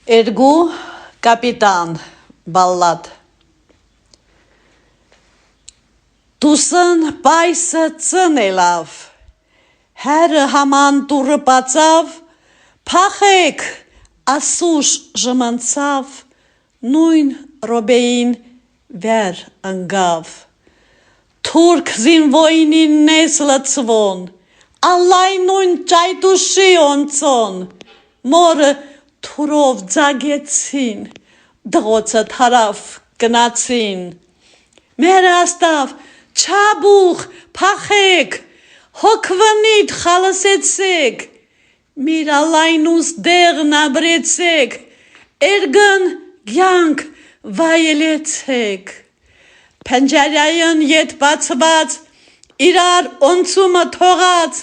Ergu Kapitan Ballad Դուսն պայսը ծնելավ, հերը haman դուրը բացավ, փախեք ասուշ ժմնցավ, նույն ռոբեին վեր ընգավ, թուրք զինվոյնին նես լծվոն, ալլայ նույն ճայտուշիոնցոն, մորը թուրով ձագեցին, դղոցը թարավ գնացին, մերը աստավ, Չաբուխ, փախեք, հոգվնիդ խալսեցեք, միրալայնուս դեղն աբրեցեք, էրգն գյանք վայելեցեք, պենջարյայն ետ բացված, իրար օնցումը թողած,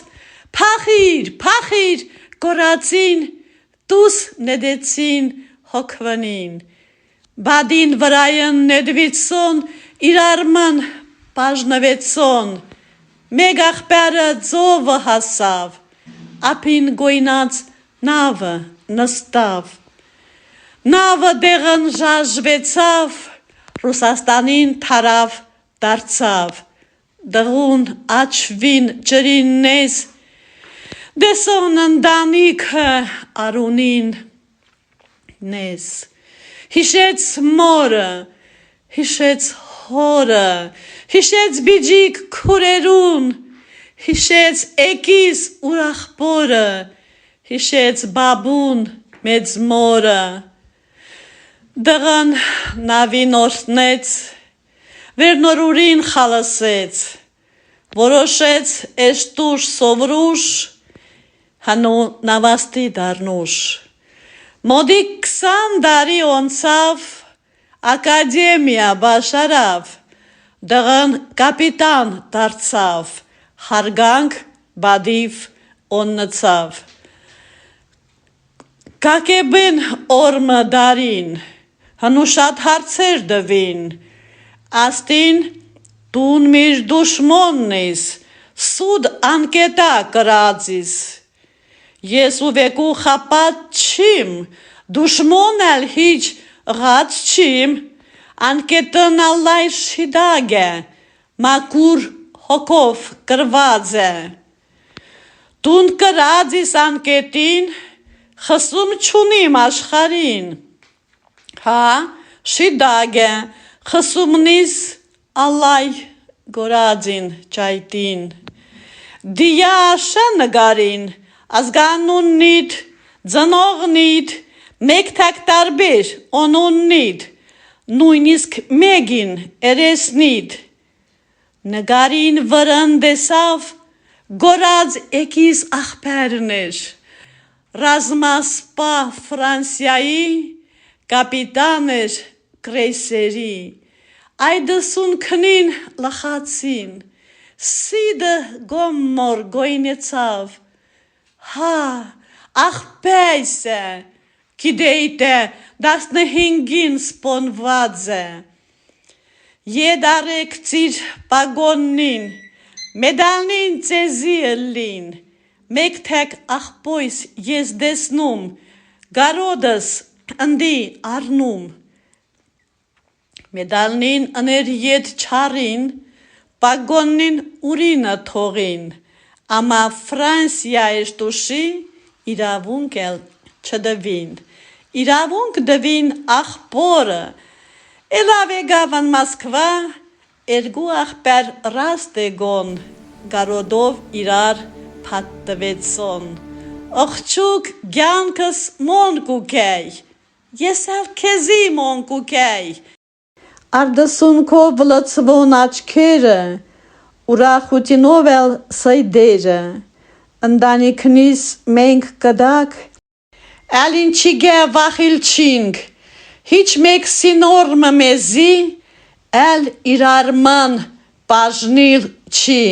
փախիր, գորացին, դուս նեդեցին հոգվնին, բադին վրայն նեդվիցոն, իրարման բաժնվեցոն, մեկ աղբերը ձովը հասավ, ապին գոյնած նավը նստավ, նավը դեղն ժաժվեցավ, Ռուսաստանին թարավ դարձավ, դղուն աչվին ջրին նես, դեսոն ընտանիքը արունին նես, հիշեց մորը, հիշեց հորը, հիշեց բիջիկ քուրերուն, հիշեց էկիս ուրախբորը, հիշեց բաբուն մեծ մորը, դղն նավին օրտնեց, վերնորուրին խալսեց, որոշեց էստուշ սովրուշ, հանու նավաստի դարնուշ, մոդի 20 դարիոնցավ, ակադեմիա բաշարավ, դղն կապիտան դարձավ, հարգանք բադիվ օննցավ, կակեբին օրմը դարին, հնու շատ հարցեր դվին, աստին դուն միր դուշմոնն ես, սուդ անկետա կրածիս, ես ու վեկու խապատ չիմ, դուշմոն էլ հիչ Ղաց չիմ, անկետն ալլայ շիդագ է, մակուր հոգով կրված է, դուն կրած իս անկետին, խսում չունիմ աշխարին, հա շիդագ է, խսումնիս ալլայ գորածին ճայտին, դիա աշա նգարին, ազգանուննիդ, ձնողնիդ, մեկ թակ տարբեր օնոննիդ, նույնիսկ մեկին երեսնիդ, նգարին վրն դեսավ, գորած էկիս աղբերներ, ռազմասպա Ֆրանսիայի կապիտաներ կրեյսերի, այդսուն քնին լխացին, սիդը գոմմոր գոյնեցավ, հա, աղբեյս է, Գիտեիտ է, 15-ին սպոնված է, եդարեք ծիր պագոննին, մեդալնին ծեզի ըլին, մեկ թեք աղբոյս ես դեսնում, գարոդս ընդի արնում, մեդալնին ըներ եդ չարին, պագոննին ուրինը թողին, ամա Ֆրանսիա էշտուշի իրավունք էլ չդվին, իրավունք դվին աղբորը, էլավ եկավն Մոսկվա, էրգու աղբեր ռաստ էգոն, գարոդով իրար պատտվեցոն, աղջուկ գյանքս մոն կուկեյ, ես էլ քեզի մոն կուկեյ, արդսունքով լծվոն աչքերը, ուրախութինով էլ սայդերը, ընտանիքնիս մենք կդակ, Էլ ինչիգե վախիլ չինք, հիչ մեկ սինորմը մեզի, էլ իրարման բաժնիլ չի։